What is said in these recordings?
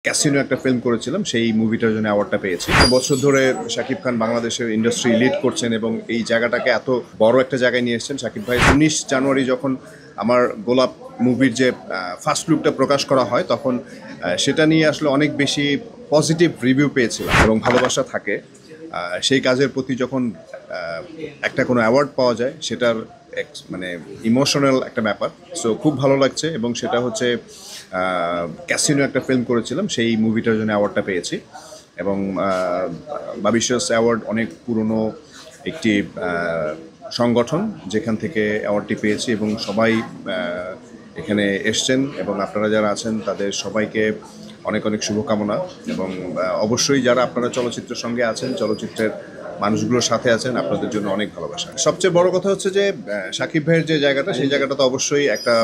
Casino একটা film করেছিলাম, সেই মুভিটার জন্য অ্যাওয়ার্ডটা পেয়েছি। বছর ধরে শাকিব খান বাংলাদেশের ইন্ডাস্ট্রি লিড করছেন এবং এই জায়গাটাকে এত বড় একটা জায়গায় নিয়ে এসেছেন। শাকিব ভাই 19 জানুয়ারি যখন আমার গোলাপ মুভির যে ফার্স্ট লুকটা প্রকাশ করা হয়, তখন সেটা নিয়ে আসলে অনেক বেশি পজিটিভ রিভিউ পেয়েছিলাম এবং ভালোবাসা থাকে। সেই কাজের প্রতি যখন একটা কোনো অ্যাওয়ার্ড পাওয়া যায়, সেটার মানে ইমোশনাল একটা ব্যাপার। সো খুব ভালো লাগছে এবং সেটা হচ্ছে ক্যাসিনো একটা ফিল্ম করেছিলাম, সেই মুভিটার জন্য অ্যাওয়ার্ডটা পেয়েছি। এবং বাবিশাস অ্যাওয়ার্ড অনেক পুরনো একটি সংগঠন, যেখান থেকে অ্যাওয়ার্ডটি পেয়েছি এবং সবাই এখানে এসছেন এবং আপনারা যারা আছেন তাদের সবাইকে অনেক অনেক শুভকামনা। এবং অবশ্যই যারা আপনারা চলচ্চিত্রের সঙ্গে আছেন, চলচ্চিত্রের মানুষগুলোর সাথে আছেন, আপনাদের জন্য অনেক ভালোবাসা। সবচেয়ে বড় কথা হচ্ছে যে শাকিব ভাইয়ের যে জায়গাটা, সেই জায়গাটা তো অবশ্যই একটা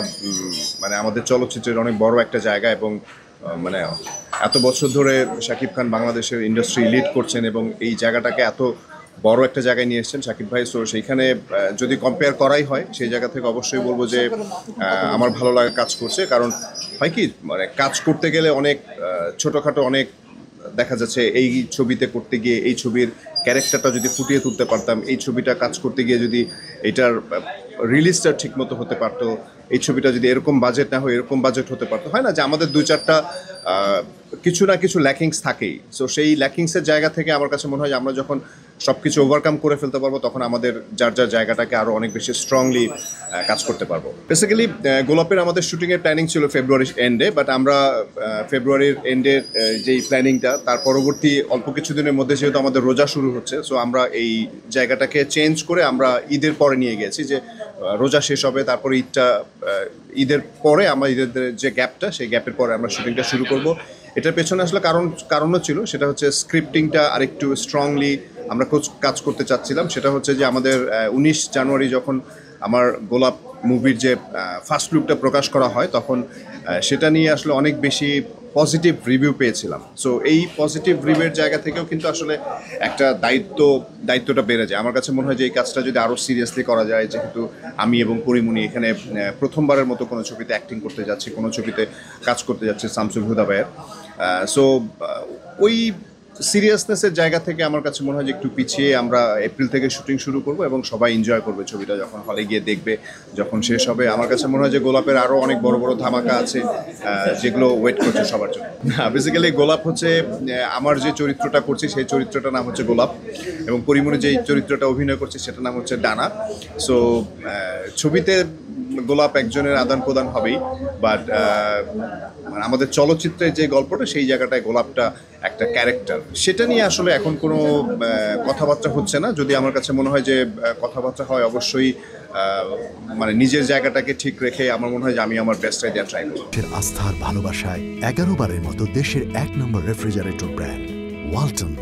মানে আমাদের চলচ্চিত্রের অনেক বড় একটা জায়গা। এবং মানে এত বছর ধরে শাকিব খান বাংলাদেশের ইন্ডাস্ট্রি লিড করছেন এবং এই জায়গাটাকে এত বড় একটা জায়গায় নিয়ে এসেছেন শাকিব ভাই। সো সেইখানে যদি কম্পেয়ার করাই হয়, সেই জায়গা থেকে অবশ্যই বলবো যে আমার ভালো লাগা কাজ করছে। কারণ হয় কি, মানে কাজ করতে গেলে অনেক ছোটোখাটো অনেক দেখা যাচ্ছে, এই ছবিতে করতে গিয়ে এই ছবির ক্যারেক্টারটা যদি ফুটিয়ে তুলতে পারতাম, এই ছবিটা কাজ করতে গিয়ে যদি এটার রিলিজটা ঠিকমতো হতে পারতো, এই ছবিটা যদি এরকম বাজেট না হয় এরকম বাজেট হতে পারতো। হয় না যে আমাদের দুই চারটা কিছু না কিছু ল্যাকিংস থাকেই। সো সেই ল্যাকিংসের জায়গা থেকে আমার কাছে মনে হয় যে আমরা যখন সব কিছু ওভারকাম করে ফেলতে পারবো, তখন আমাদের যার যার জায়গাটাকে আরও অনেক বেশি স্ট্রংলি কাজ করতে পারবো। বেসিক্যালি গোলাপের আমাদের শুটিংয়ের প্ল্যানিং ছিল ফেব্রুয়ারির এন্ডে, বাট আমরা ফেব্রুয়ারির এন্ডের যেই প্ল্যানিংটা, তার পরবর্তী অল্প কিছুদিনের মধ্যে যেহেতু আমাদের রোজা শুরু হচ্ছে, সো আমরা এই জায়গাটাকে চেঞ্জ করে আমরা ঈদের পরে নিয়ে গেছি। যে রোজা শেষ হবে, তারপরে ঈদের পরে আমরা ঈদের যে গ্যাপটা, সেই গ্যাপের পরে আমরা শুটিংটা শুরু করব। এটার পেছনে আসলে কারণও ছিল, সেটা হচ্ছে স্ক্রিপ্টিংটা আরেকটু স্ট্রংলি আমরা কাজ করতে চাচ্ছিলাম। সেটা হচ্ছে যে আমাদের 19 জানুয়ারি যখন আমার গোলাপ মুভির যে ফার্স্ট লুকটা প্রকাশ করা হয়, তখন সেটা নিয়ে আসলে অনেক বেশি পজিটিভ রিভিউ পেয়েছিলাম। সো এই পজিটিভ রিভিউয়ের জায়গা থেকেও কিন্তু আসলে একটা দায়িত্বটা বেড়ে যায়। আমার কাছে মনে হয় যে এই কাজটা যদি আরও সিরিয়াসলি করা যায়, যেহেতু আমি এবং পরিমণি এখানে প্রথমবারের মতো কোনো ছবিতে অ্যাক্টিং করতে যাচ্ছি, কোনো ছবিতে কাজ করতে যাচ্ছি শামসুল হুদা ভাইয়ের। সো ওই সিরিয়াসনেসের জায়গা থেকে আমার কাছে মনে হয় যে একটু পিছিয়ে আমরা এপ্রিল থেকে শুটিং শুরু করব এবং সবাই এনজয় করবে ছবিটা, যখন হলে গিয়ে দেখবে, যখন শেষ হবে। আমার কাছে মনে হয় যে গোলাপের আরও অনেক বড় বড় ধামাকা আছে, যেগুলো ওয়েট করছে সবার জন্য। বেসিক্যালি গোলাপ হচ্ছে আমার যে চরিত্রটা করছি, সেই চরিত্রটার নাম হচ্ছে গোলাপ, এবং পরিমণি যেই চরিত্রটা অভিনয় করছে সেটার নাম হচ্ছে ডানা। সো ছবিতে গোলাপ একজনের আদান প্রদান হবেই, বাট আমাদের চলচ্চিত্রের যে গল্পটা, সেই জায়গাটায় গোলাপটা একটা ক্যারেক্টার। সেটা নিয়ে আসলে এখন কোনো কথাবার্তা হচ্ছে না। যদি আমার কাছে মনে হয় যে কথাবার্তা হয়, অবশ্যই মানে নিজের জায়গাটাকে ঠিক রেখে আমার মনে হয় যে আমি আমার বেস্টটাই দেওয়া ট্রাই করব। আস্থার ভালোবাসায় 11 বারের মতো দেশের 1 নম্বর রেফ্রিজারেটর ব্র্যান্ড ওয়ালটন।